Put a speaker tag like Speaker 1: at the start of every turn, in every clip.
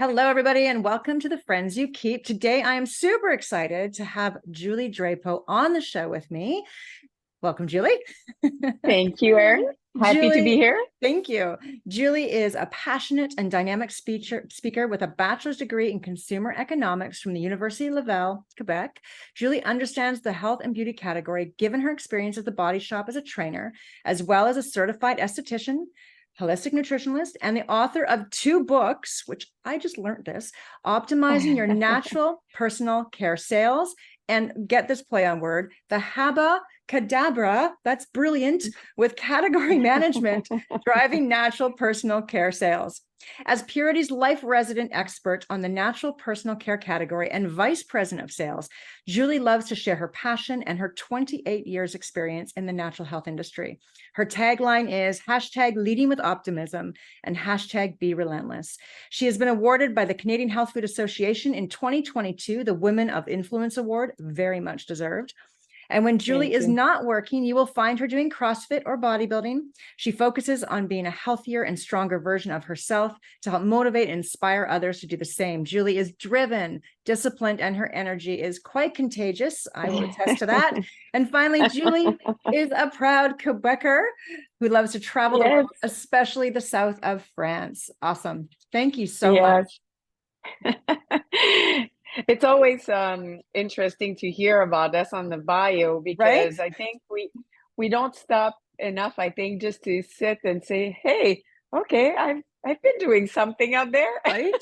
Speaker 1: Hello, everybody, and welcome to the Friends You Keep. Today, I am super excited to have Julie Drapeau on the show with me. Welcome, Julie.
Speaker 2: Thank you, Erin. Happy to be
Speaker 1: Julie,
Speaker 2: here.
Speaker 1: thank you. Julie is a passionate and dynamic speaker with a bachelor's degree in consumer economics from the University of Laval, Quebec. Julie understands the health and beauty category, given her experience at the Body Shop as a trainer, as well as a certified esthetician, holistic nutritionalist, and the author of 2 books, which I just learned this, Optimizing Your Natural Personal Care Sales, and get this play on word, the Haba Cadabra, that's brilliant, with category management, driving natural personal care sales. As Purity's life resident expert on the natural personal care category and vice president of sales, Julie loves to share her passion and her 28 years experience in the natural health industry. Her tagline is hashtag leading with optimism and hashtag be relentless. She has been awarded by the Canadian Health Food Association in 2022, the Women of Influence Award, very much deserved. And when Julie is not working, you will find her doing CrossFit or bodybuilding. She focuses on being a healthier and stronger version of herself to help motivate and inspire others to do the same. Julie is driven, disciplined, and her energy is quite contagious. I will attest to that. And finally, Julie is a proud Quebecer who loves to travel the world,
Speaker 2: Yes,
Speaker 1: especially the south of France. Awesome. Thank you so much.
Speaker 2: yes. It's always interesting to hear about us on the bio
Speaker 1: Right?
Speaker 2: because I think we don't stop enough, I think, just to sit and say, "Hey, okay, I've been doing something out there."
Speaker 1: Right?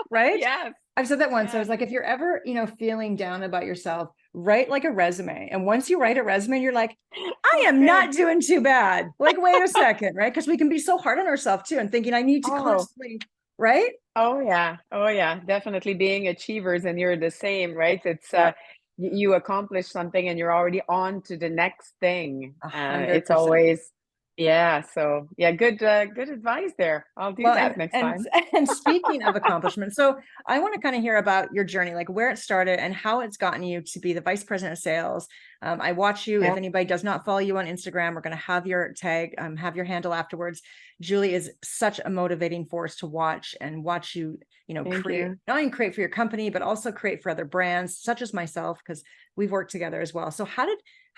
Speaker 1: Right?
Speaker 2: Yes,
Speaker 1: I've said that once. I
Speaker 2: yes.
Speaker 1: was like, if you're ever, feeling down about yourself, write like a resume. And once you write a resume, you're like, I am
Speaker 2: Okay.
Speaker 1: not doing too bad. Like, wait a second, right? Because we can be so hard on ourselves too, and thinking I need to
Speaker 2: Oh,
Speaker 1: constantly, right?
Speaker 2: oh yeah. Oh yeah. Definitely being achievers and you're the same, right? It's
Speaker 1: Yeah,
Speaker 2: you accomplish something and you're already on to the next thing.
Speaker 1: a hundred
Speaker 2: It's
Speaker 1: percent.
Speaker 2: always yeah, so yeah, good advice there. I'll do
Speaker 1: Well,
Speaker 2: that
Speaker 1: and
Speaker 2: next
Speaker 1: and
Speaker 2: time.
Speaker 1: and speaking of accomplishments, so I want to kind of hear about your journey, like where it started and how it's gotten you to be the vice president of sales. I watch you. If
Speaker 2: Yeah,
Speaker 1: anybody does not follow you on Instagram, we're going to have your tag, have your handle afterwards. Julie is such a motivating force to watch and watch you,
Speaker 2: thank
Speaker 1: create,
Speaker 2: you.
Speaker 1: not only create for your company, but also create for other brands, such as myself, because we've worked together as well. So how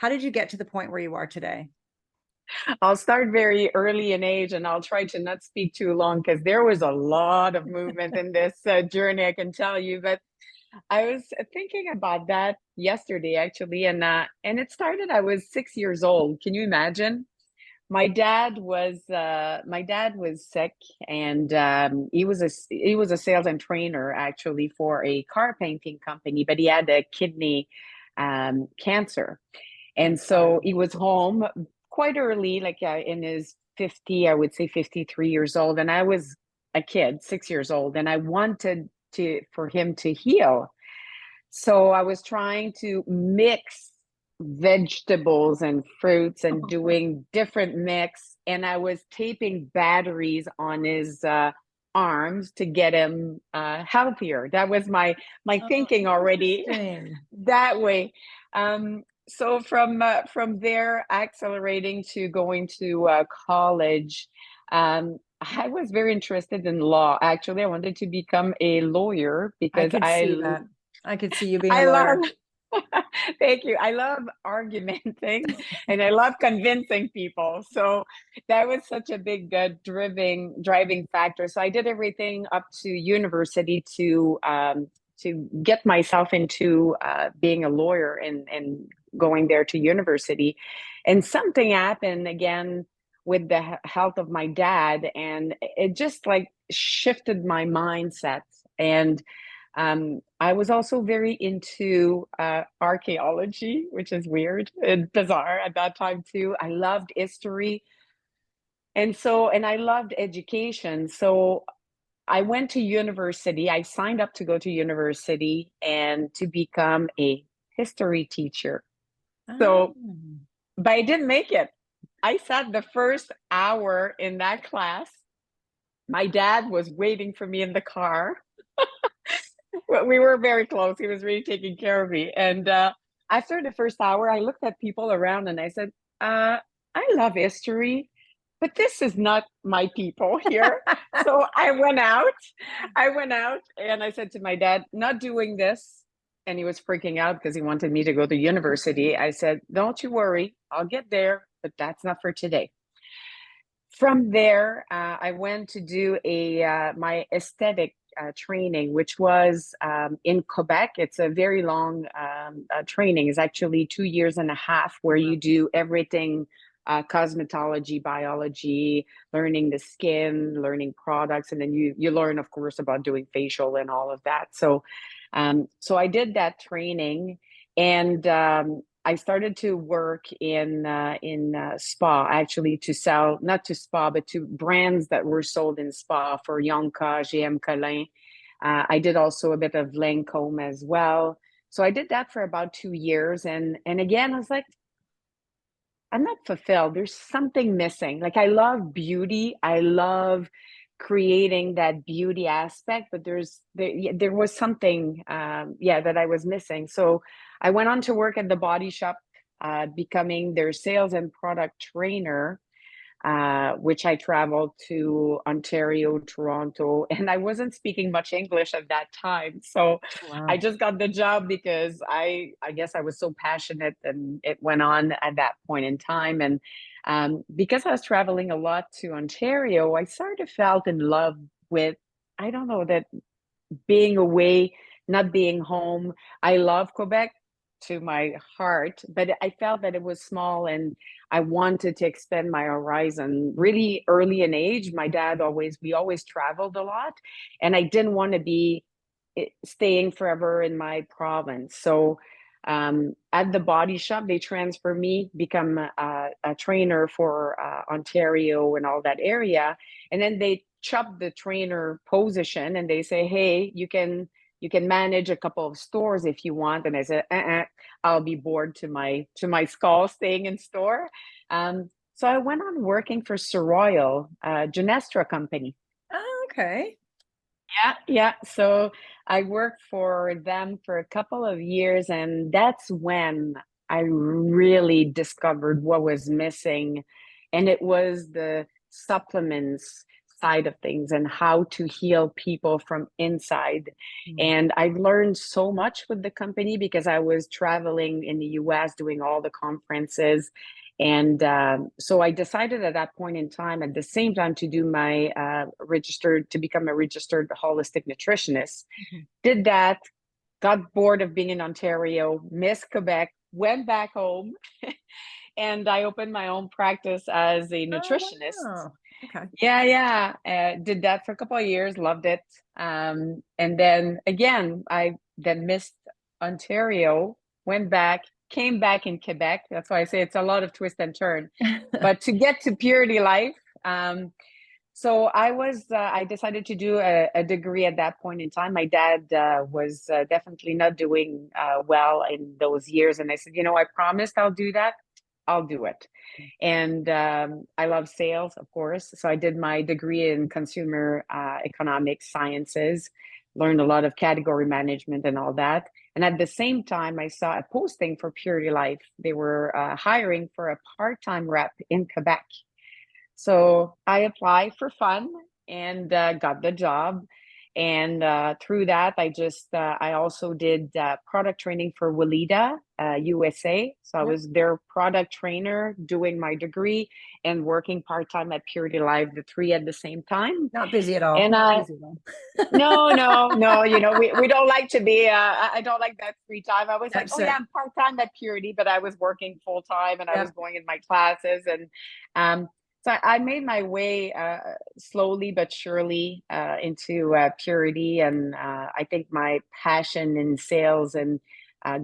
Speaker 1: did you get to the point where you are today?
Speaker 2: I'll start very early in age and I'll try to not speak too long because there was a lot of movement in this journey, I can tell you. But I was thinking about that yesterday actually, and it started. I was 6 years old. Can you imagine? My dad was sick, and he was a sales and trainer actually for a car painting company, but he had a kidney cancer, and
Speaker 1: I'm
Speaker 2: so
Speaker 1: sorry.
Speaker 2: he was home quite early, like in his 50, I would say 53 years old, and I was a kid, 6 years old, and I wanted to for him to heal. So I was trying to mix vegetables and fruits and doing different mix. And I was taping batteries on his arms to get him healthier. That was my
Speaker 1: Oh,
Speaker 2: thinking already
Speaker 1: interesting.
Speaker 2: that way. So from there, accelerating to going to college, I was very interested in law. Actually, I wanted to become a lawyer
Speaker 1: I
Speaker 2: because
Speaker 1: could see that. I could see you being a
Speaker 2: I love,
Speaker 1: lawyer.
Speaker 2: thank you. I love argumenting and I love convincing people. So that was such a big driving factor. So I did everything up to university to get myself into being a lawyer and going there to university. And something happened again with the health of my dad, and it just like shifted my mindset. And I was also very into archaeology, which is weird and bizarre at that time too. I loved history. And I loved education. So I went to university. I signed up to go to university and to become a history teacher.
Speaker 1: Ah,
Speaker 2: So, but I didn't make it. I sat the first hour in that class. My dad was waiting for me in the car. Well, we were very close. He was really taking care of me. And after the first hour, I looked at people around and I said, I love history, but this is not my people here. So I went out and I said to my dad, not doing this. And he was freaking out because he wanted me to go to university. I said, don't you worry, I'll get there, but that's not for today. From there, I went to do my aesthetic training, which was in Quebec. It's a very long training. It's actually 2 years and a half where you do everything cosmetology, biology, learning the skin, learning products, and then you learn, of course, about doing facial and all of that. So I did that training, and I started to work in spa, actually, to sell, not to spa, but to brands that were sold in spa for Yonka, GM Colin. I did also a bit of Lancome as well. So I did that for about 2 years. And again, I was like, I'm not fulfilled. There's something missing. Like, I love beauty. I love creating that beauty aspect, but there was something, that I was missing. So I went on to work at the Body Shop, becoming their sales and product trainer, which I traveled to Ontario, Toronto, and I wasn't speaking much English at that time. So I
Speaker 1: Wow.
Speaker 2: just got the job because I guess I was so passionate, and it went on at that point in time. And because I was traveling a lot to Ontario, I sort of felt in love with, I don't know, that being away, not being home. I love Quebec to my heart, but I felt that it was small and I wanted to expand my horizon really early in age. We always traveled a lot, and I didn't want to be staying forever in my province. So at the Body Shop, they transfer me, become a trainer for Ontario and all that area. And then they chop the trainer position and they say, hey, you can manage a couple of stores if you want. And I said, I'll be bored to my skull staying in store. So I went on working for Sir Royal, Genestra company.
Speaker 1: Oh, okay.
Speaker 2: Yeah. So I worked for them for a couple of years, and that's when I really discovered what was missing. And it was the supplements side of things and how to heal people from inside.
Speaker 1: Mm.
Speaker 2: And I learned so much with the company because I was traveling in the US doing all the conferences. And so I decided at that point in time, at the same time, to do my to become a registered holistic nutritionist.
Speaker 1: Mhm.
Speaker 2: Did that, got bored of being in Ontario, missed Quebec, went back home, and I opened my own practice as a
Speaker 1: Oh,
Speaker 2: nutritionist.
Speaker 1: wow. Okay.
Speaker 2: Yeah. Did that for a couple of years, loved it. And then again, I then missed Ontario, went back, came back in Quebec. That's why I say it's a lot of twist and turn. But to get to Purity Life, so I decided to do a degree at that point in time. My dad was definitely not doing well in those years. And I said, I promised I'll do that. I'll do it. And I love sales, of course. So I did my degree in consumer economic sciences, learned a lot of category management and all that. And at the same time, I saw a posting for Purity Life. They were hiring for a part-time rep in Quebec. So I applied for fun and got the job. And through that, I also did product training for Weleda, USA. So I
Speaker 1: Yep.
Speaker 2: was their product trainer doing my degree and working part-time at Purity Life, the three at the same time.
Speaker 1: Not busy at all.
Speaker 2: And
Speaker 1: Not busy at all.
Speaker 2: no, we don't like to be, I don't like that free time. I was like,
Speaker 1: That's
Speaker 2: oh yeah,
Speaker 1: it.
Speaker 2: I'm part-time at Purity, but I was working full-time and I was
Speaker 1: Yep.
Speaker 2: going in my classes. And so I made my way slowly but surely into Purity. And I think my passion in sales and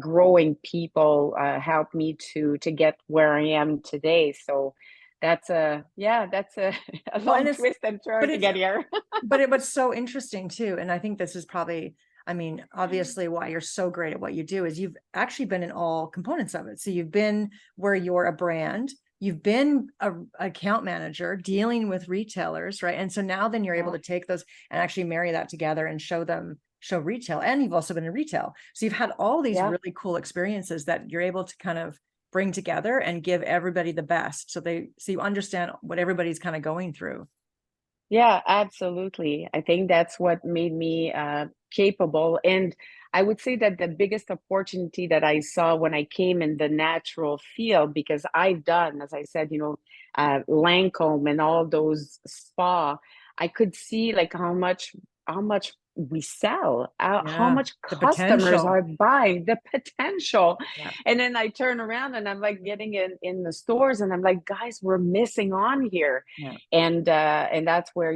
Speaker 2: growing people helped me to get where I am today. So that's a a
Speaker 1: Well, and
Speaker 2: long twist and
Speaker 1: but
Speaker 2: turn to
Speaker 1: it's,
Speaker 2: get here.
Speaker 1: what's so interesting too, and I think this is probably, I mean, obviously why you're so great at what you do is you've actually been in all components of it. So you've been where you're a brand, you've been a account manager dealing with retailers, right? And so now then you're able
Speaker 2: Yeah.
Speaker 1: to take those and actually marry that together and show retail. And you've also been in retail. So you've had all these
Speaker 2: Yeah.
Speaker 1: really cool experiences that you're able to kind of bring together and give everybody the best. So you understand what everybody's kind of going through.
Speaker 2: Yeah, absolutely. I think that's what made me capable. And I would say that the biggest opportunity that I saw when I came in the natural field, because I've done, as I said, Lancome and all those spa, I could see like how much we sell, how
Speaker 1: Yeah.
Speaker 2: much
Speaker 1: The
Speaker 2: customers
Speaker 1: potential.
Speaker 2: are buying, the potential.
Speaker 1: Yeah.
Speaker 2: And then I turn around and I'm like getting in the stores and I'm like, guys, we're missing on here.
Speaker 1: Yeah.
Speaker 2: And that's where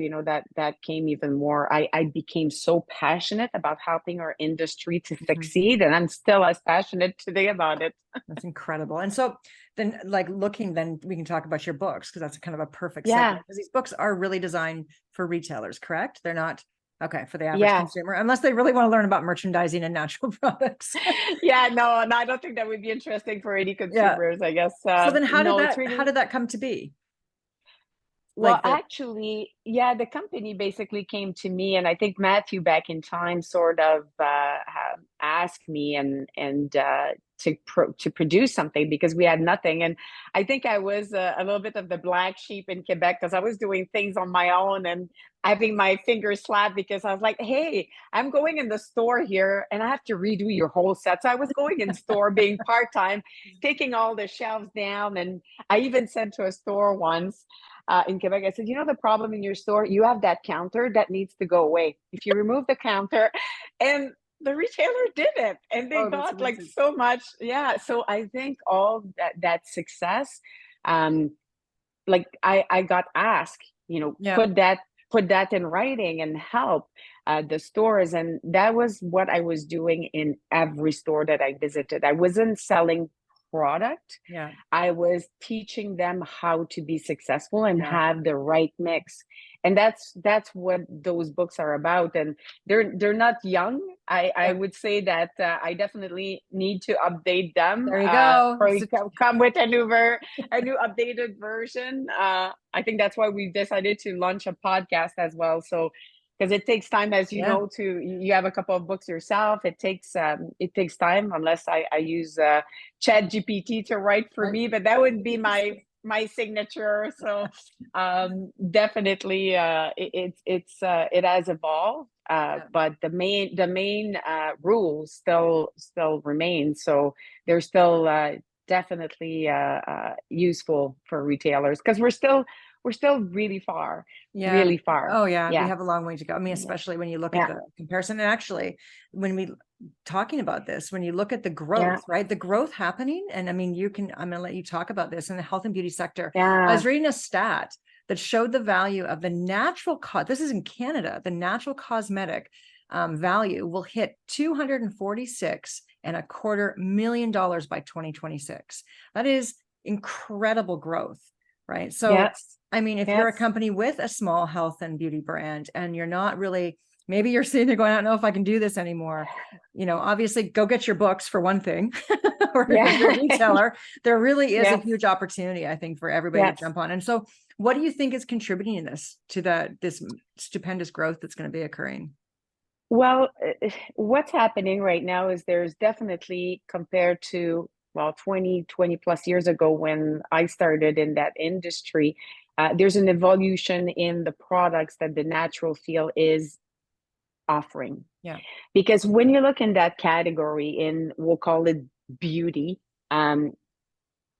Speaker 2: that came even more. I became so passionate about helping our industry to
Speaker 1: Mhm.
Speaker 2: succeed, and I'm still as passionate today about it.
Speaker 1: That's incredible. And so then then we can talk about your books, because that's kind of a perfect segue,
Speaker 2: Yeah,
Speaker 1: because these books are really designed for retailers, correct? They're not okay for the average
Speaker 2: yeah.
Speaker 1: consumer, unless they really want to learn about merchandising and natural products.
Speaker 2: Yeah, no, and I don't think that would be interesting for any
Speaker 1: Yeah.
Speaker 2: consumers, I guess.
Speaker 1: So then
Speaker 2: No, it's
Speaker 1: how
Speaker 2: really.
Speaker 1: did that come to be?
Speaker 2: Well,
Speaker 1: Like the
Speaker 2: actually, yeah, the company basically came to me, and I think Matthew back in time sort of asked me and to produce something because we had nothing, and I think I was a little bit of the black sheep in Quebec because I was doing things on my own and having my fingers slapped because I was like, "Hey, I'm going in the store here, and I have to redo your whole set." So I was going in store, being part time, taking all the shelves down, and I even sent to a store once in Quebec. I said, the problem in your store, you have that counter that needs to go away. If you remove the counter, and the retailer did it, and they
Speaker 1: oh, that's
Speaker 2: got like
Speaker 1: amazing.
Speaker 2: so much. Yeah. So I think all that success, um, like I got asked,
Speaker 1: Yeah.
Speaker 2: put that in writing and help the stores, and that was what I was doing in every store that I visited. I wasn't selling product.
Speaker 1: Yeah.
Speaker 2: I was teaching them how to be successful and
Speaker 1: Yeah.
Speaker 2: have the right mix. And that's what those books are about. And they're not young. I
Speaker 1: Yeah.
Speaker 2: would say that I definitely need to update them.
Speaker 1: There you go.
Speaker 2: Probably come with a new updated version. I think that's why we decided to launch a podcast as well. So because it takes time, as you
Speaker 1: Yeah.
Speaker 2: know, to you have a couple of books yourself. It takes time unless I use Chat GPT to write for
Speaker 1: Right.
Speaker 2: me, but that would be my signature. So definitely it has evolved,
Speaker 1: Yeah.
Speaker 2: but the main rules still remain. So they're still definitely useful for retailers because we're still
Speaker 1: Yeah.
Speaker 2: really far.
Speaker 1: Oh, yeah. We
Speaker 2: Yeah,
Speaker 1: have a long way to go. I mean,
Speaker 2: yeah,
Speaker 1: especially when you look at
Speaker 2: yeah,
Speaker 1: the comparison. And actually, when we talking about this, when you look at the
Speaker 2: yeah,
Speaker 1: growth, right? The growth happening. And I mean, I'm going to let you talk about this in the health and beauty sector. I
Speaker 2: yeah,
Speaker 1: was reading a stat that showed the value of the this is in Canada, the natural cosmetic value will hit $246.25 million by 2026. That is incredible growth, right? So
Speaker 2: yes,
Speaker 1: I mean, if you're a
Speaker 2: yes,
Speaker 1: company with a small health and beauty brand and you're not really, maybe you're sitting there going, I don't know if I can do this anymore. Obviously go get your books for one thing, or if you're a
Speaker 2: yeah,
Speaker 1: retailer, there really is a
Speaker 2: yes,
Speaker 1: huge opportunity, I think, for everybody to
Speaker 2: yes.
Speaker 1: jump on. And so what do you think is contributing in this stupendous growth that's going to be occurring?
Speaker 2: Well, what's happening right now is there's definitely compared to, well, 20 plus years ago when I started in that industry, there's an evolution in the products that the natural field is offering.
Speaker 1: Yeah.
Speaker 2: Because when you look in that category in, we'll call it beauty, um,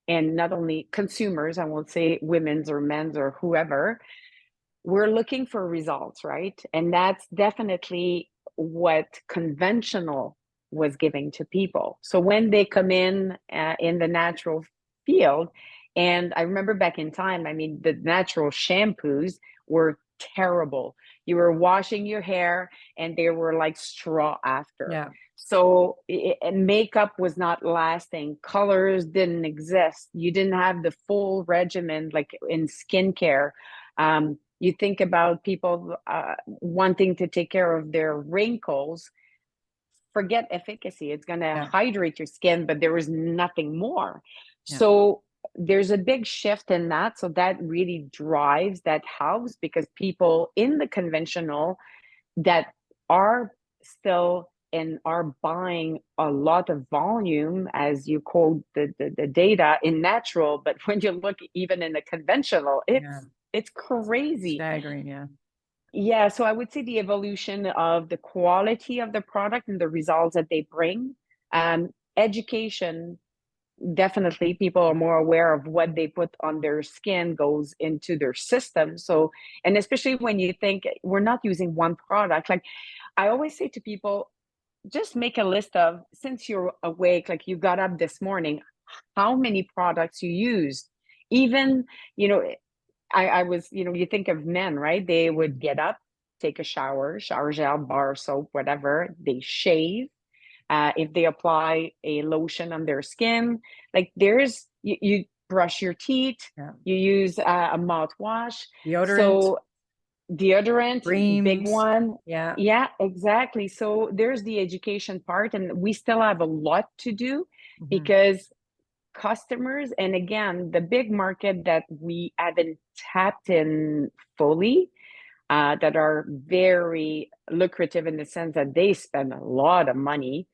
Speaker 2: and not only consumers, I won't say women's or men's or whoever, we're looking for results, right? And that's definitely what conventional was giving to people. So when they come in the natural field, and I remember back in time, I mean, the natural shampoos were terrible. You were washing your hair and they were like straw after.
Speaker 1: Yeah.
Speaker 2: So and makeup was not lasting. Colors didn't exist. You didn't have the full regimen like in skincare. You think about people wanting to take care of their wrinkles, forget efficacy. It's going to
Speaker 1: Yeah.
Speaker 2: hydrate your skin, but there is nothing more.
Speaker 1: Yeah.
Speaker 2: So there's a big shift in that. So that really drives, that helps because people in the conventional that are still and are buying a lot of volume, as you quote the data in natural, but when you look even in the conventional,
Speaker 1: Yeah.
Speaker 2: it's crazy.
Speaker 1: Staggering. Yeah.
Speaker 2: Yeah, so I would say the evolution of the quality of the product and the results that they bring. Education, definitely people are more aware of what they put on their skin goes into their system. So, and especially when you think we're not using one product, like I always say to people, just make a list of, since you're awake, like you got up this morning, how many products you used. Even, you know, I was, you know, you think of men, right? They would get up, take a shower gel, bar soap, whatever. They shave. If they apply a lotion on their skin, like there's, you brush your teeth,
Speaker 1: Yeah.
Speaker 2: you use a mouthwash.
Speaker 1: Deodorant,
Speaker 2: So deodorant, big
Speaker 1: creams.
Speaker 2: one.
Speaker 1: Yeah.
Speaker 2: Yeah, exactly. So there's the education part, and we still have a lot to do
Speaker 1: Mhm.
Speaker 2: because customers, and again, the big market that we haven't tapped in fully, that are very lucrative in the sense that they spend a lot of money.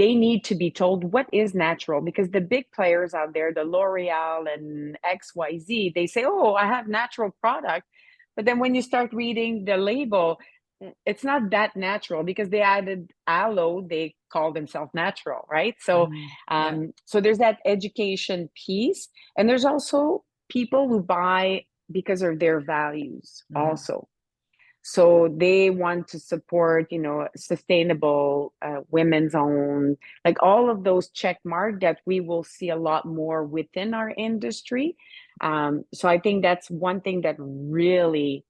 Speaker 2: They need to be told what is natural, because the big players out there, the L'Oreal and XYZ, they say, oh, I have natural product. But then when you start reading the label, it's not that natural because they added aloe, they call themselves natural, right? So
Speaker 1: Yeah.
Speaker 2: so there's that education piece. And there's also people who buy because of their values
Speaker 1: Mhm.
Speaker 2: also. So they want to support, you know, sustainable, women's own, like all of those check mark that we will see a lot more within our industry. So I think that's one thing that really,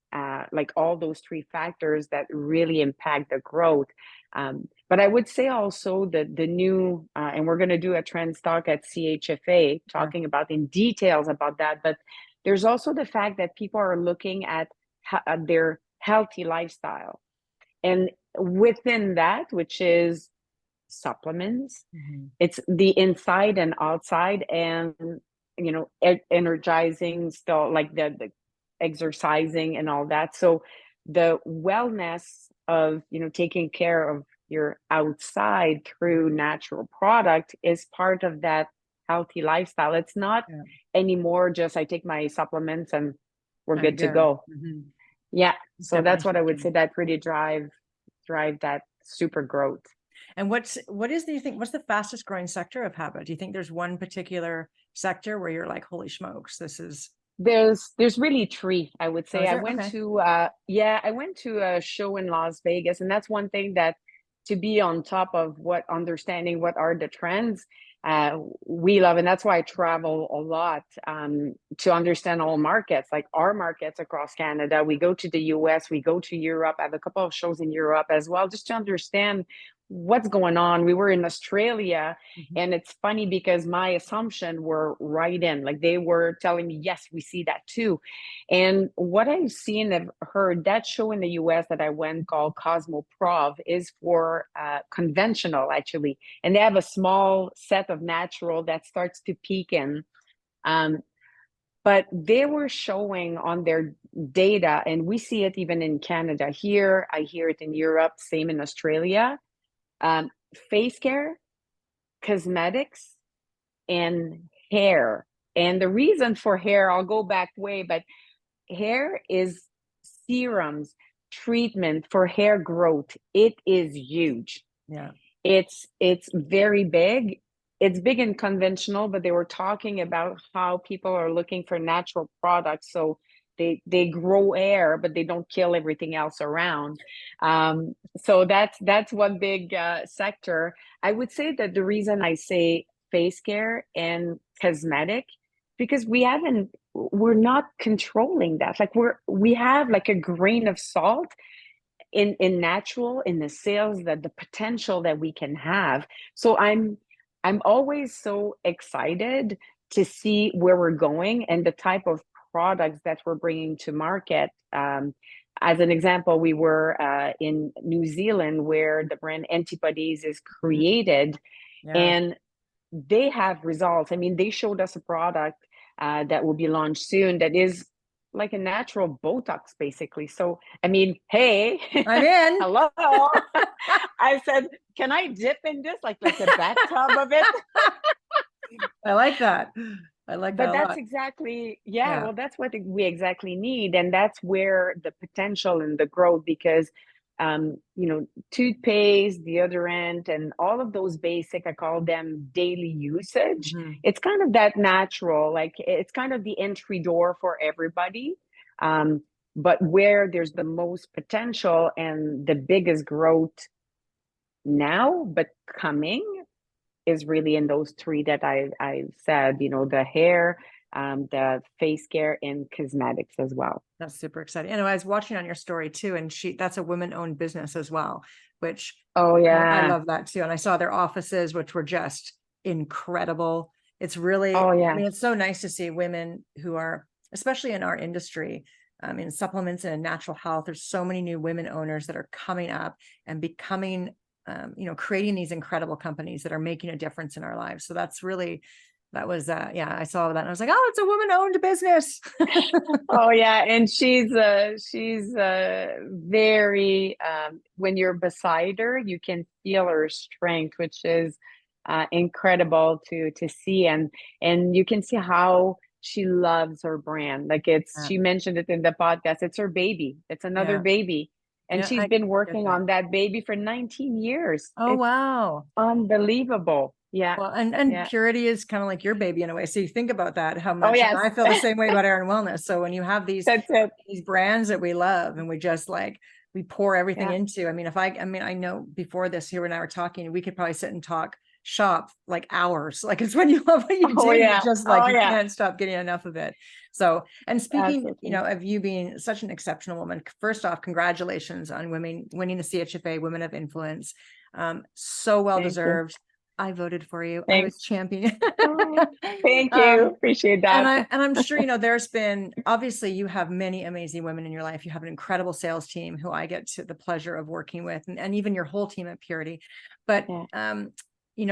Speaker 2: like all those three factors that really impact the growth. But I would say also that the new, and we're going to do a trend talk at CHFA
Speaker 1: Sure.
Speaker 2: talking about in details about that. But there's also the fact that people are looking at their healthy lifestyle. And within that, which is supplements,
Speaker 1: Mhm.
Speaker 2: it's the inside and outside, and you know, energizing still, like the exercising and all that. So the wellness of, you know, taking care of your outside through natural product is part of that healthy lifestyle. It's not
Speaker 1: Yeah.
Speaker 2: anymore just I take my supplements and we're
Speaker 1: I'm
Speaker 2: good to
Speaker 1: good.
Speaker 2: go.
Speaker 1: Mhm.
Speaker 2: Yeah,
Speaker 1: It's
Speaker 2: so
Speaker 1: definitely
Speaker 2: that's what I would
Speaker 1: shifting.
Speaker 2: say that really drive that super growth.
Speaker 1: And what is the you think what's the fastest growing sector of habit? Do you think there's one particular sector where you're like, holy smokes, this is
Speaker 2: There's really three, I would
Speaker 1: oh,
Speaker 2: say.
Speaker 1: is
Speaker 2: I
Speaker 1: there?
Speaker 2: went
Speaker 1: Okay.
Speaker 2: to yeah, I went to a show in Las Vegas, and that's one thing that, to be on top of what, understanding what are the trends, we love, and that's why I travel a lot, to understand all markets, like our markets across Canada. We go to the US, we go to Europe. I have a couple of shows in Europe as well, just to understand what's going on. We were in Australia,
Speaker 1: Mhm.
Speaker 2: and it's funny because my assumption were right in, like they were telling me, yes, we see that too. And what I've seen and heard, that show in the US that I went called Cosmoprov is for conventional actually. And they have a small set of natural that starts to peak in. Um, but they were showing on their data, and we see it even in Canada here. I hear it in Europe, same in Australia. Um, Face care, cosmetics, and hair. And the reason for hair, I'll go back way, but hair is serums, treatment for hair growth. It is huge.
Speaker 1: Yeah.
Speaker 2: It's very big. It's big and conventional, but they were talking about how people are looking for natural products. So they grow hair, but they don't kill everything else around. So that's one big sector. I would say that the reason I say face care and cosmetic, because we're not controlling that. Like we have like a grain of salt in natural, in the sales, that the potential that we can have. So I'm always so excited to see where we're going and the type of products that we're bringing to market. As an example, we were in New Zealand where the brand Antibodies is
Speaker 1: Mhm.
Speaker 2: created,
Speaker 1: Yeah.
Speaker 2: and they have results. I mean, they showed us a product that will be launched soon that is like a natural Botox, basically. So, I mean, hey,
Speaker 1: I'm in.
Speaker 2: hello. I said, can I dip in this like a bathtub of it?
Speaker 1: I like that. I like that
Speaker 2: But
Speaker 1: a
Speaker 2: that's
Speaker 1: lot.
Speaker 2: exactly, yeah,
Speaker 1: Yeah.
Speaker 2: well, that's what we exactly need. And that's where the potential and the growth, because, toothpaste, deodorant, and all of those basic, I call them daily usage.
Speaker 1: Mhm.
Speaker 2: It's kind of that natural, like it's kind of the entry door for everybody. Um, but where there's the most potential and the biggest growth now, but coming, is really in those three that I've said, the hair, the face care, and cosmetics as well.
Speaker 1: That's super exciting. And I was watching on your story too, and that's a women-owned business as well, which
Speaker 2: Oh
Speaker 1: I
Speaker 2: yeah.
Speaker 1: love that too. And I saw their offices, which were just incredible. It's really,
Speaker 2: Oh
Speaker 1: I
Speaker 2: yeah.
Speaker 1: mean, it's so nice to see women who are, especially in our industry, in supplements and in natural health. There's so many new women owners that are coming up and becoming, creating these incredible companies that are making a difference in our lives. So that's really, that was, yeah, I saw that and I was like, oh, it's a woman-owned business.
Speaker 2: Oh yeah, and she's very when you're beside her, you can feel her strength, which is incredible to see, and you can see how she loves her brand. Like
Speaker 1: Yeah,
Speaker 2: she mentioned it in the podcast. It's her baby. It's another
Speaker 1: yeah,
Speaker 2: baby, and
Speaker 1: yeah,
Speaker 2: she's
Speaker 1: I
Speaker 2: been
Speaker 1: get
Speaker 2: working
Speaker 1: that.
Speaker 2: on that baby for 19 years.
Speaker 1: Oh,
Speaker 2: It's
Speaker 1: wow.
Speaker 2: unbelievable. Yeah,
Speaker 1: Well, and
Speaker 2: yeah.
Speaker 1: purity is kind of like your baby in a way. So you think about that, how
Speaker 2: Oh
Speaker 1: much, and
Speaker 2: yes,
Speaker 1: I feel the same way about Air and Wellness. So when you have
Speaker 2: that's it.
Speaker 1: these brands that we love and we just like, we pour everything
Speaker 2: Yeah.
Speaker 1: into, I mean, I know before this, you and I were talking, we could probably sit and talk shop like hours. Like it's when you love what you
Speaker 2: Oh
Speaker 1: do, you're
Speaker 2: yeah.
Speaker 1: just like,
Speaker 2: Oh
Speaker 1: you
Speaker 2: yeah.
Speaker 1: can't stop getting enough of it. So, and speaking,
Speaker 2: Absolutely.
Speaker 1: of you being such an exceptional woman, first off, congratulations on women winning the CHFA Women of Influence. So well
Speaker 2: Thank you.
Speaker 1: deserved. I voted for you. I was
Speaker 2: Thanks.
Speaker 1: champion.
Speaker 2: Oh, thank you.
Speaker 1: um,
Speaker 2: Appreciate
Speaker 1: and
Speaker 2: that.
Speaker 1: I'm sure, there's been, obviously you have many amazing women in your life. You have an incredible sales team who I get to the pleasure of working with, and even your whole team at Purity. But,
Speaker 2: Yeah.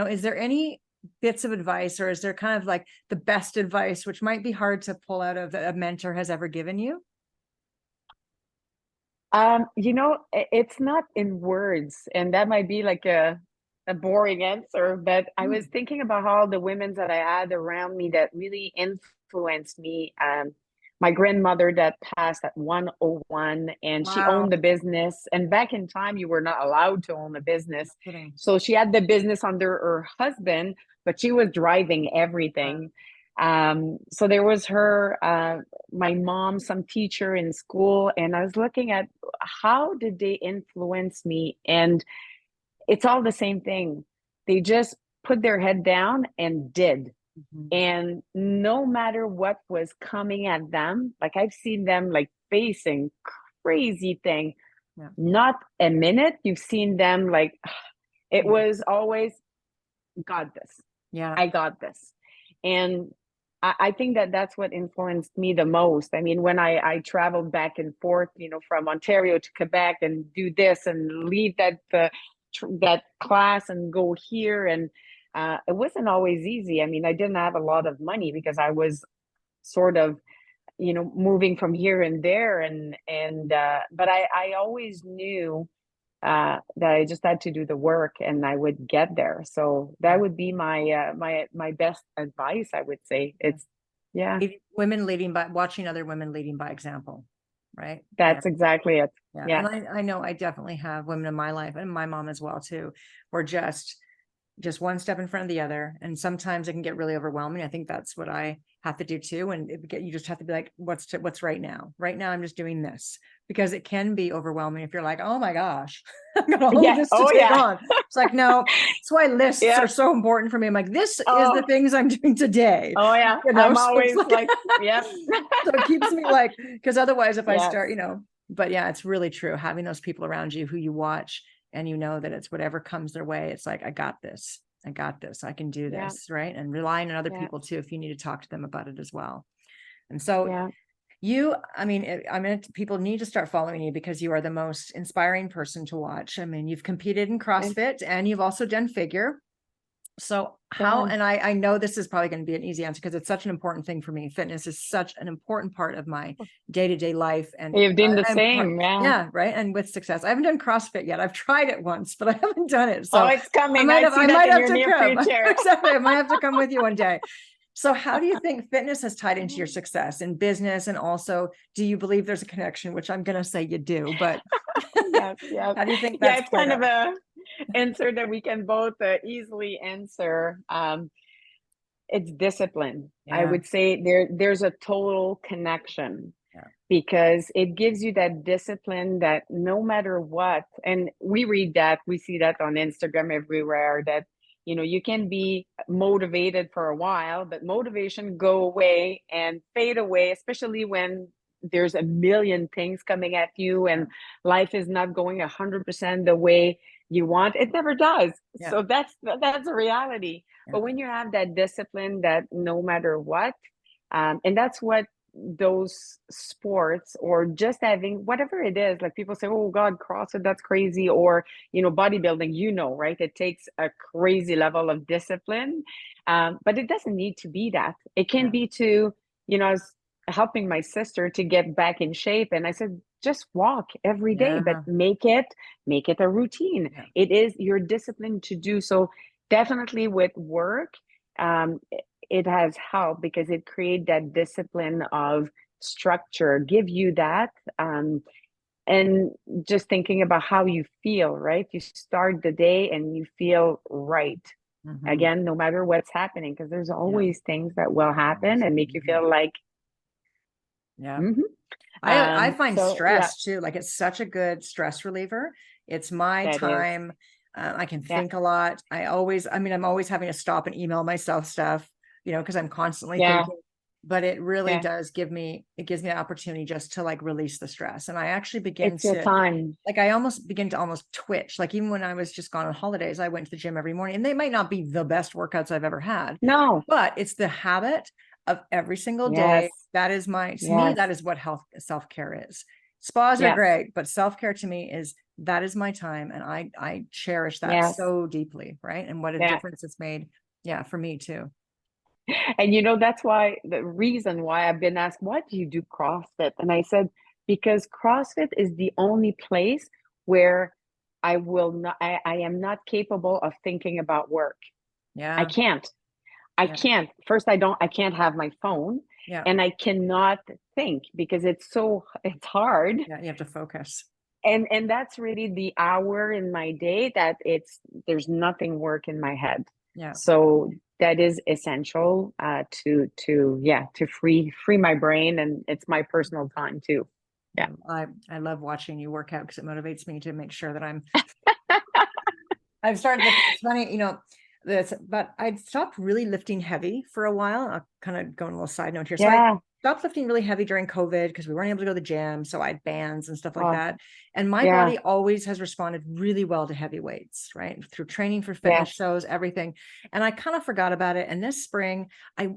Speaker 1: is there any bits of advice, or is there kind of like the best advice, which might be hard to pull out of, that a mentor has ever given you?
Speaker 2: It's not in words, and that might be like a boring answer, but I was
Speaker 1: Hmm.
Speaker 2: thinking about all the women that I had around me that really influenced me. My grandmother that passed at 101, and she
Speaker 1: Wow.
Speaker 2: owned the business. And back in time, you were not allowed to own a
Speaker 1: No
Speaker 2: business.
Speaker 1: kidding.
Speaker 2: So she had the business under her husband, but she was driving
Speaker 1: Wow.
Speaker 2: everything. So there was her, my mom, some teacher in school, and I was looking at how did they influence me? And it's all the same thing. They just put their head down and did.
Speaker 1: Mhm.
Speaker 2: And no matter what was coming at them, like I've seen them like facing crazy thing,
Speaker 1: Yeah.
Speaker 2: not a minute. You've seen them like it
Speaker 1: Yeah.
Speaker 2: was always got this.
Speaker 1: Yeah.
Speaker 2: I got this. And I think that that's what influenced me the most. I mean, when I traveled back and forth, from Ontario to Quebec and do this and leave that class and go here, and it wasn't always easy. I mean, I didn't have a lot of money because I was sort of, moving from here and there, and but I always knew that I just had to do the work and I would get there. So that
Speaker 1: Yeah.
Speaker 2: would be my best advice, I would say.
Speaker 1: Yeah.
Speaker 2: It's yeah,
Speaker 1: Women leading by, watching other women leading by example, right? Yeah.
Speaker 2: that's exactly it.
Speaker 1: Yeah.
Speaker 2: Yeah.
Speaker 1: And I know I definitely have women in my life, and my mom as well too. We're just one step in front of the other. And sometimes it can get really overwhelming. I think that's what I have to do too. And you just have to be like, what's right now? Right now, I'm just doing this, because it can be overwhelming if you're like, oh my gosh, I've got all of
Speaker 2: Yeah.
Speaker 1: this to
Speaker 2: Oh
Speaker 1: take
Speaker 2: yeah.
Speaker 1: on. It's like, no, that's why lists
Speaker 2: Yeah.
Speaker 1: are so important for me. I'm like, this is the
Speaker 2: Oh,
Speaker 1: things I'm doing today,
Speaker 2: oh yeah. I'm
Speaker 1: so it's
Speaker 2: always
Speaker 1: like,
Speaker 2: like, yep.
Speaker 1: so it keeps me like, because otherwise if I
Speaker 2: Yes.
Speaker 1: start, but yeah, it's really true. Having those people around you who you watch, and that it's whatever comes their way, it's like, I got this. I got this. I can do
Speaker 2: Yeah.
Speaker 1: this. Right. And relying on other
Speaker 2: Yeah.
Speaker 1: people too, if you need to talk to them about it as well. And so
Speaker 2: Yeah.
Speaker 1: people need to start following you, because you are the most inspiring person to watch. I mean, you've competed in
Speaker 2: And
Speaker 1: CrossFit, and you've also done figure. So
Speaker 2: Go
Speaker 1: how,
Speaker 2: on.
Speaker 1: and I know this is probably going to be an easy answer because it's such an important thing for me. Fitness is such an important part of my day-to-day life. And
Speaker 2: You've done the
Speaker 1: I'm part,
Speaker 2: same, yeah.
Speaker 1: yeah, right. And with success, I haven't done CrossFit yet. I've tried it once, but I haven't done it.
Speaker 2: Oh,
Speaker 1: So
Speaker 2: it's coming.
Speaker 1: I
Speaker 2: I see that
Speaker 1: might
Speaker 2: in
Speaker 1: have
Speaker 2: your
Speaker 1: to
Speaker 2: near
Speaker 1: come.
Speaker 2: future.
Speaker 1: Exactly. I might have to come with you one day. So how do you think fitness has tied into your success in business? And also, do you believe there's a connection, which I'm going to say you do, but
Speaker 2: Yes, yes.
Speaker 1: how do you think
Speaker 2: Yeah,
Speaker 1: that's
Speaker 2: it's
Speaker 1: played
Speaker 2: kind of
Speaker 1: out?
Speaker 2: a answer that we can both easily answer. It's discipline. I
Speaker 1: Yeah.
Speaker 2: would say there's a total connection
Speaker 1: Yeah.
Speaker 2: because it gives you that discipline that no matter what, and we read that, we see that on Instagram everywhere, that you can be motivated for a while, but motivation go away and fade away, especially when there's a million things coming at you
Speaker 1: Yeah.
Speaker 2: and life is not going 100% the way you want. It never does.
Speaker 1: Yeah.
Speaker 2: So that's a reality.
Speaker 1: Yeah.
Speaker 2: But when you have that discipline that no matter what, and that's what those sports, or just having whatever it is, like people say, oh God, CrossFit, that's crazy, or bodybuilding, right? It takes a crazy level of discipline, but it doesn't need to be that. It can
Speaker 1: Yeah.
Speaker 2: be to, I was helping my sister to get back in shape, and I said, just walk every day, but
Speaker 1: Yeah.
Speaker 2: make it a routine.
Speaker 1: Yeah.
Speaker 2: It is your discipline to do so. Definitely with work, it has helped because it creates that discipline of structure, give you that. And just thinking about how you feel, right? You start the day and you feel right.
Speaker 1: Mhm.
Speaker 2: Again, no matter what's happening, because there's
Speaker 1: Yeah.
Speaker 2: always things that will happen
Speaker 1: Always.
Speaker 2: and make you
Speaker 1: Mhm.
Speaker 2: feel like,
Speaker 1: Yeah.
Speaker 2: mhm.
Speaker 1: I find
Speaker 2: So yeah,
Speaker 1: stress too, like it's such a good stress reliever. It's my
Speaker 2: that is,
Speaker 1: time. I can
Speaker 2: yeah,
Speaker 1: think a lot. I mean, I'm always having to stop and email myself stuff, because I'm constantly
Speaker 2: yeah,
Speaker 1: thinking, but it really
Speaker 2: yeah.
Speaker 1: does it gives me the opportunity just to like release the stress. And I actually begin
Speaker 2: It's your
Speaker 1: to,
Speaker 2: time.
Speaker 1: like, I almost begin to almost twitch. Like even when I was just gone on holidays, I went to the gym every morning, and they might not be the best workouts I've ever had,
Speaker 2: No,
Speaker 1: but it's the habit of every single
Speaker 2: yes,
Speaker 1: day. That is to me,
Speaker 2: yes,
Speaker 1: that is what self-care is. Spas are
Speaker 2: yes,
Speaker 1: great, but self-care to me is, that is my time. And I cherish that
Speaker 2: yes,
Speaker 1: so deeply. Right. And what a
Speaker 2: yeah.
Speaker 1: difference it's made. Yeah. For me too.
Speaker 2: And that's why the reason why I've been asked, why do you do CrossFit? And I said, because CrossFit is the only place where I am not capable of thinking about work. I
Speaker 1: Yeah.
Speaker 2: can't. I
Speaker 1: Yeah.
Speaker 2: can't. First, I can't have my phone,
Speaker 1: Yeah.
Speaker 2: and I cannot think because it's hard.
Speaker 1: Yeah. You have to focus.
Speaker 2: And that's really the hour in my day that there's nothing work in my head.
Speaker 1: Yeah.
Speaker 2: So that is essential to free my brain, and it's my personal time too. Yeah.
Speaker 1: I love watching you work out because it motivates me to make sure that I've started it's funny, this, but I'd stopped really lifting heavy for a while. I'll kind of go on a little side note here. So I
Speaker 2: Yeah.
Speaker 1: stopped lifting really heavy during COVID because we weren't able to go to the gym. So I had bands and stuff like
Speaker 2: Oh,
Speaker 1: that. And my
Speaker 2: yeah.
Speaker 1: body always has responded really well to heavy weights, right? Through training for fitness
Speaker 2: Yes.
Speaker 1: shows, everything. And I kind of forgot about it. And this spring,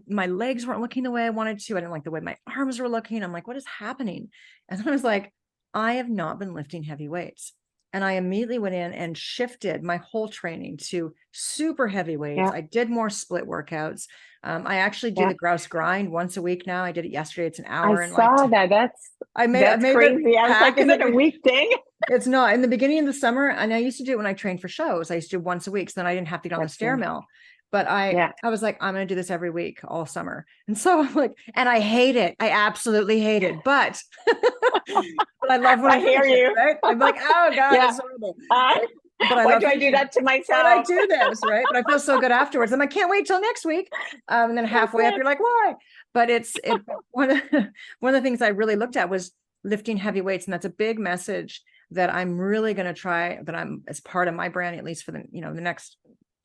Speaker 1: my legs weren't looking the way I wanted to. I didn't like the way my arms were looking. I'm like, what is happening? And I was like, I have not been lifting heavy weights. And I immediately went in and shifted my whole training to super heavy weights.
Speaker 2: Yeah.
Speaker 1: I did more split workouts. I actually do
Speaker 2: Yeah.
Speaker 1: the grouse grind once a week now. I did it yesterday. It's an
Speaker 2: I
Speaker 1: hour and like
Speaker 2: saw that.
Speaker 1: I
Speaker 2: That's
Speaker 1: made that
Speaker 2: crazy. I was like,
Speaker 1: pack
Speaker 2: is
Speaker 1: in
Speaker 2: it a week thing?
Speaker 1: it's not in the beginning of the summer. And I used to do it when I trained for shows. I used to do once a week. So then I didn't have to get on the
Speaker 2: That's
Speaker 1: stair
Speaker 2: good.
Speaker 1: mill. But I
Speaker 2: Yeah.
Speaker 1: I was like, I'm gonna do this every week all summer. And so I'm like, and I hate it. I absolutely hate it. But but I love when
Speaker 2: I
Speaker 1: I
Speaker 2: hear
Speaker 1: finish it,
Speaker 2: you.
Speaker 1: right? I'm like, oh God,
Speaker 2: Yeah.
Speaker 1: it's horrible. Right? But I
Speaker 2: Why
Speaker 1: love
Speaker 2: do I do
Speaker 1: finishing it.
Speaker 2: that to
Speaker 1: Why did I
Speaker 2: myself?
Speaker 1: do this? Right. But I feel so good afterwards. I'm like, can't wait till next week. And then
Speaker 2: That's
Speaker 1: halfway up,
Speaker 2: it.
Speaker 1: you're like, why? But one of the things I really looked at was lifting heavy weights. And that's a big message that I'm really going to try, that I'm as part of my brand, at least for the next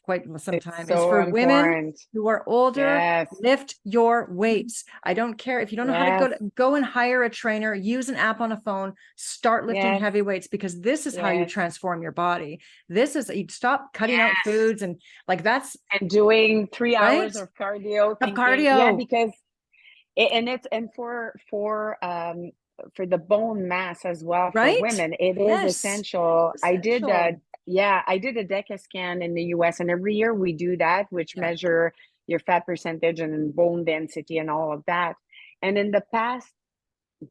Speaker 1: quite some
Speaker 2: It's
Speaker 1: time, is
Speaker 2: so
Speaker 1: for women
Speaker 2: important.
Speaker 1: who are older.
Speaker 2: Yes.
Speaker 1: Lift your weights. I don't care if you don't know how to
Speaker 2: Yes.
Speaker 1: go and hire a trainer, use an app on a phone, start lifting
Speaker 2: Yes.
Speaker 1: heavy weights, because this is how you
Speaker 2: Yes.
Speaker 1: transform your body. This is, you stop cutting out
Speaker 2: Yes.
Speaker 1: foods and like that's
Speaker 2: And doing 3 hours
Speaker 1: right
Speaker 2: of cardio,
Speaker 1: of
Speaker 2: thinking, yeah,
Speaker 1: cardio,
Speaker 2: because and for the bone mass as well for
Speaker 1: right?
Speaker 2: women, it is
Speaker 1: Yes,
Speaker 2: essential. I did
Speaker 1: essential.
Speaker 2: yeah, I did a DECA scan in the US, and every year we do that, which
Speaker 1: Yeah.
Speaker 2: measure your fat percentage and bone density and all of that. And in the past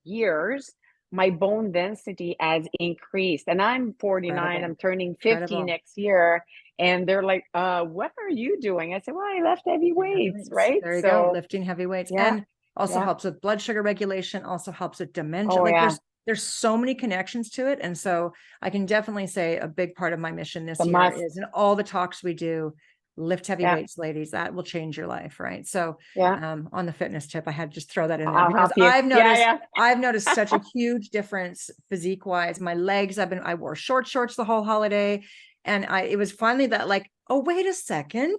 Speaker 2: years, my bone density has increased. And I'm 49,
Speaker 1: Incredible.
Speaker 2: I'm turning 50
Speaker 1: Incredible.
Speaker 2: next year. And they're like, what are you doing? I said, well, I left heavy weights,
Speaker 1: Nice.
Speaker 2: right?
Speaker 1: There you go.
Speaker 2: So
Speaker 1: Lifting heavy weights
Speaker 2: yeah,
Speaker 1: and also
Speaker 2: yeah.
Speaker 1: helps with blood sugar regulation, also helps with dementia.
Speaker 2: Oh
Speaker 1: Like
Speaker 2: yeah.
Speaker 1: there's so many connections to it. And so I can definitely say a big part of my mission
Speaker 2: The
Speaker 1: this year
Speaker 2: must.
Speaker 1: is in all the talks we do, lift heavy
Speaker 2: Yeah,
Speaker 1: weights, ladies. That will change your life, right? So
Speaker 2: yeah.
Speaker 1: on the fitness tip, I had to just throw that in there
Speaker 2: I'll
Speaker 1: because
Speaker 2: help you. Yeah,
Speaker 1: I've noticed such a huge difference physique wise. My legs, I wore shorts the whole holiday. And it was finally that like, oh, wait a second,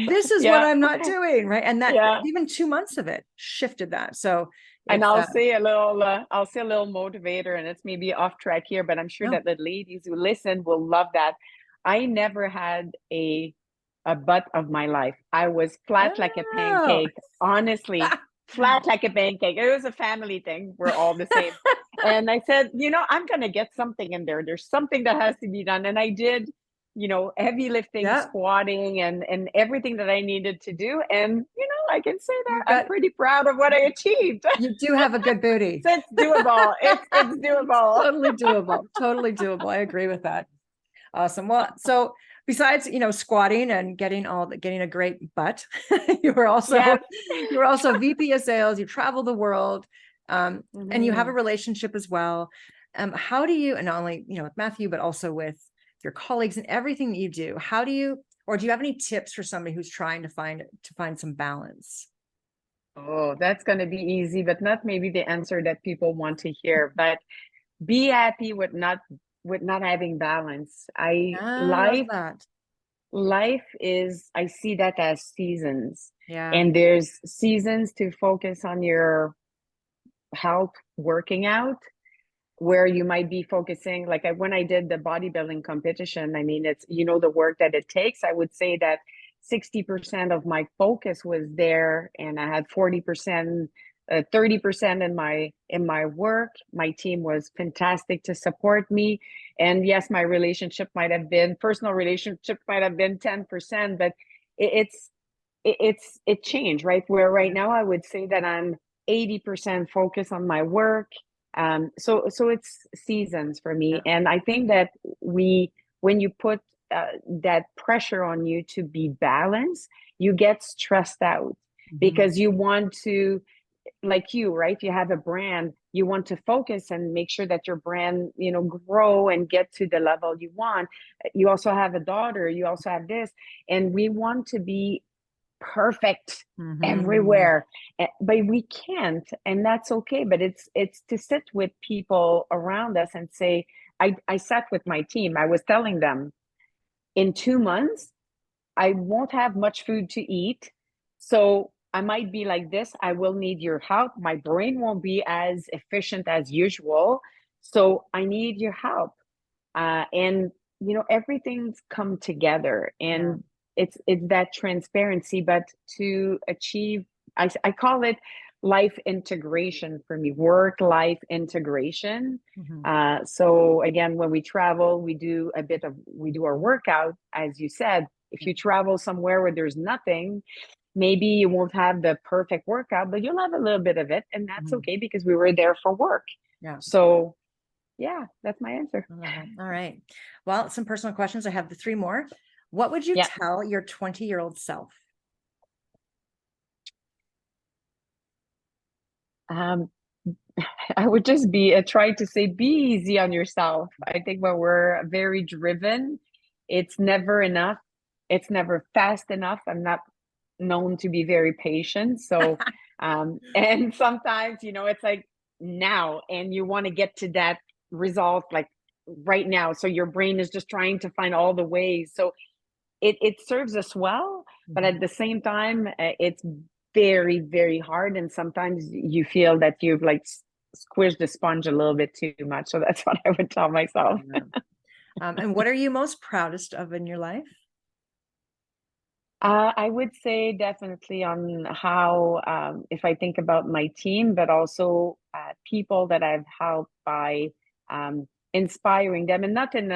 Speaker 1: this is what
Speaker 2: yeah,
Speaker 1: I'm not doing, right? And that
Speaker 2: yeah.
Speaker 1: even 2 months of it shifted that. So
Speaker 2: And
Speaker 1: it's
Speaker 2: I'll say a little motivator, and it's maybe off track here, but I'm sure
Speaker 1: no.
Speaker 2: that the ladies who listen will love that. I never had a butt of my life. I was flat like a
Speaker 1: Oh.
Speaker 2: pancake, honestly, flat like a pancake. It was a family thing. We're all the same. And I said, I'm gonna get something in there. There's something that has to be done. And I did, heavy lifting,
Speaker 1: Yeah,
Speaker 2: squatting, and everything that I needed to do. And I can say that
Speaker 1: you've
Speaker 2: I'm
Speaker 1: got
Speaker 2: pretty proud of what I achieved.
Speaker 1: you do have a good booty.
Speaker 2: So it's doable. It's doable.
Speaker 1: Totally doable. Totally doable. I agree with that. Awesome. Well, so besides, squatting and getting a great butt, you were also
Speaker 2: Yes.
Speaker 1: you were also VP of sales, you travel the world, and you have a
Speaker 2: Mhm.
Speaker 1: relationship as well. How do you, and not only, with Matthew, but also with your colleagues and everything that you do, how do you, or do you have any tips for somebody who's trying to find some balance?
Speaker 2: Oh, that's going to be easy, but not maybe the answer that people want to hear. But be happy with not having balance. I
Speaker 1: I love
Speaker 2: life
Speaker 1: that.
Speaker 2: life is I see that as seasons.
Speaker 1: Yeah.
Speaker 2: And there's seasons to focus on your health, working out, where you might be focusing like when I did the bodybuilding competition. I mean, it's the work that it takes. I would say that 60% of my focus was there, and I had 40%, 30% in my work. My team was fantastic to support me, and yes, my personal relationship might have been 10%, but it changed, right? Where right
Speaker 1: Yeah.
Speaker 2: now I would say that I'm 80% focused on my work. So it's seasons for me,
Speaker 1: Yeah.
Speaker 2: and I think that when you put that pressure on you to be balanced, you get stressed out
Speaker 1: Mhm.
Speaker 2: because you want to, like you, right? You have a brand, you want to focus and make sure that your brand, grow and get to the level you want. You also have a daughter, you also have this, and we want to be perfect
Speaker 1: Mhm.
Speaker 2: everywhere. But we can't, and that's okay. But it's to sit with people around us and say, I sat with my team, I was telling them, in 2 months I won't have much food to eat, so I might be like this. I will need your help. My brain won't be as efficient as usual, so I need your help. And everything's come together,
Speaker 1: Yeah.
Speaker 2: and it's that transparency. But to achieve, I call it life integration for me, work life integration.
Speaker 1: Mhm.
Speaker 2: So again, when we travel, we do our workout, as you said. If
Speaker 1: Yeah.
Speaker 2: you travel somewhere where there's nothing, maybe you won't have the perfect workout, but you'll have a little bit of it, and that's
Speaker 1: Mhm.
Speaker 2: okay because we were there for work.
Speaker 1: Yeah.
Speaker 2: So yeah, that's my answer.
Speaker 1: I love that. All right. Well, some personal questions. I have the three more. What would you
Speaker 2: Yeah.
Speaker 1: tell your 20-year-old self?
Speaker 2: Um, I would just try to say, be easy on yourself. I think when we're very driven, it's never enough. It's never fast enough. I'm not known to be very patient. So, and sometimes, it's like now, and you want to get to that result like right now. So your brain is just trying to find all the ways. So it serves us well, but
Speaker 1: Mhm.
Speaker 2: at the same time, it's very, very hard. And sometimes you feel that you've like squished the sponge a little bit too much. So that's what I would tell myself.
Speaker 1: Yeah. And what are you most proudest of in your life?
Speaker 2: I would say definitely on how, if I think about my team, but also people that I've helped by inspiring them, and not in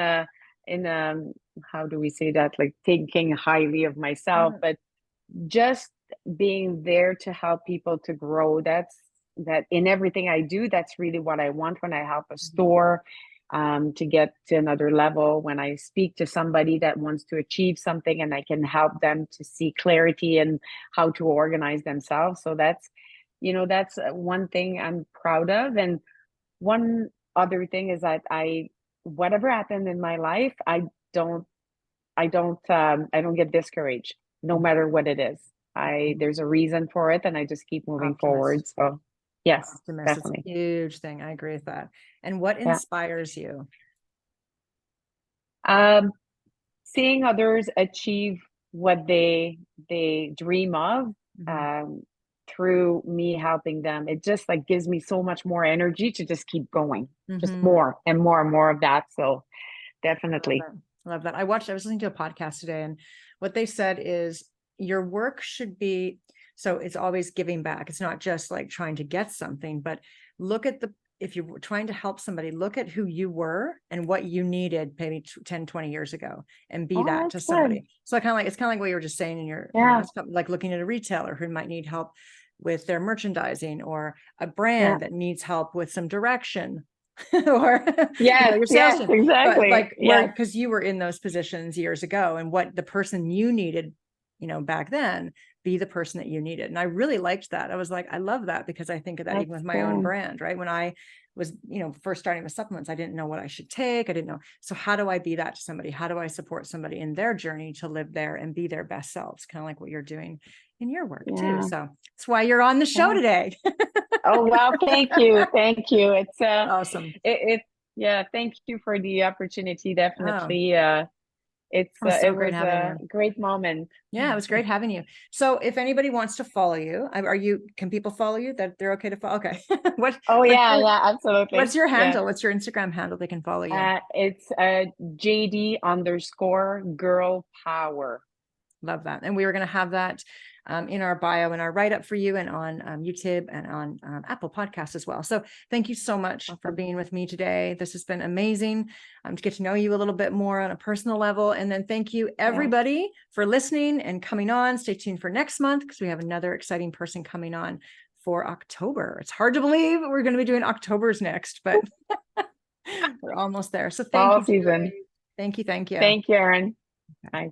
Speaker 2: in how do we say that, like thinking highly of myself,
Speaker 1: Mm,
Speaker 2: but just being there to help people to grow. That in everything I do, that's really what I want when I help a
Speaker 1: mhm.
Speaker 2: store to get to another level. When I speak to somebody that wants to achieve something and I can help them to see clarity and how to organize themselves. So that's one thing I'm proud of. And one other thing is that whatever happened in my life, don't I don't get discouraged no matter what it is. There's a reason for it and I just keep moving
Speaker 1: Optimist.
Speaker 2: forward. So yes,
Speaker 1: Optimist. It's a
Speaker 2: definitely.
Speaker 1: huge thing. I agree with that. And what
Speaker 2: Yeah.
Speaker 1: inspires you?
Speaker 2: Um, Seeing others achieve what they dream of,
Speaker 1: Mhm.
Speaker 2: um, through me helping them, it just like gives me so much more energy to just keep going, just
Speaker 1: Mhm.
Speaker 2: more and more of that. So
Speaker 1: Love
Speaker 2: definitely.
Speaker 1: that. Love that. I was listening to a podcast today, and what they said is your work should be, so it's always giving back. It's not just like trying to get something, but look at if you're trying to help somebody, look at who you were and what you needed maybe 10, 20 years ago and be
Speaker 2: Oh,
Speaker 1: that to
Speaker 2: that's good.
Speaker 1: somebody. So it's kind of like what you were just saying in your
Speaker 2: Yeah,
Speaker 1: last couple, like looking at a retailer who might need help with their merchandising, or a
Speaker 2: yeah.
Speaker 1: brand that needs help with some direction, or
Speaker 2: Yes,
Speaker 1: your sales
Speaker 2: yes,
Speaker 1: team. But
Speaker 2: exactly.
Speaker 1: like, where,
Speaker 2: Yes.
Speaker 1: because you were in those positions years ago, and what the person you needed, back then, be the person that you needed. And I really liked that. I was like, I love that, because I think of that even
Speaker 2: That's
Speaker 1: with my own
Speaker 2: good.
Speaker 1: brand, right? When I was, first starting with supplements, I didn't know what I should take. I didn't know. So how do I be that to somebody? How do I support somebody in their journey to live there and be their best selves? Kind of like what you're doing in your work too.
Speaker 2: Yeah,
Speaker 1: So that's why you're on the show
Speaker 2: yeah.
Speaker 1: today.
Speaker 2: Oh, well, thank you. Thank you.
Speaker 1: Awesome.
Speaker 2: Yeah, thank you for the opportunity.
Speaker 1: Oh,
Speaker 2: Definitely.
Speaker 1: it was so
Speaker 2: It
Speaker 1: great
Speaker 2: was
Speaker 1: having
Speaker 2: a
Speaker 1: you.
Speaker 2: great moment.
Speaker 1: Yeah, it was great having you. So if anybody wants to follow you, can people follow you, that they're okay to follow? Okay.
Speaker 2: Oh,
Speaker 1: What's
Speaker 2: yeah,
Speaker 1: your,
Speaker 2: yeah,
Speaker 1: what's
Speaker 2: absolutely.
Speaker 1: your
Speaker 2: Yeah.
Speaker 1: handle? What's your Instagram handle they can follow you?
Speaker 2: It's JD_ girl power.
Speaker 1: Love that. And we were going to have that in our bio and our write up for you, and on YouTube and on Apple Podcasts as well. So thank you so much for
Speaker 2: Awesome.
Speaker 1: being with me today. This has been amazing to get to know you a little bit more on a personal level. And then thank you
Speaker 2: Yeah.
Speaker 1: everybody for listening and coming on. Stay tuned for next month, because we have another exciting person coming on for October. It's hard to believe we're going to be doing October's next, but we're almost there. So thank
Speaker 2: Fall
Speaker 1: you,
Speaker 2: season.
Speaker 1: Julie. Thank you. Thank you.
Speaker 2: Thank you, Erin. Bye.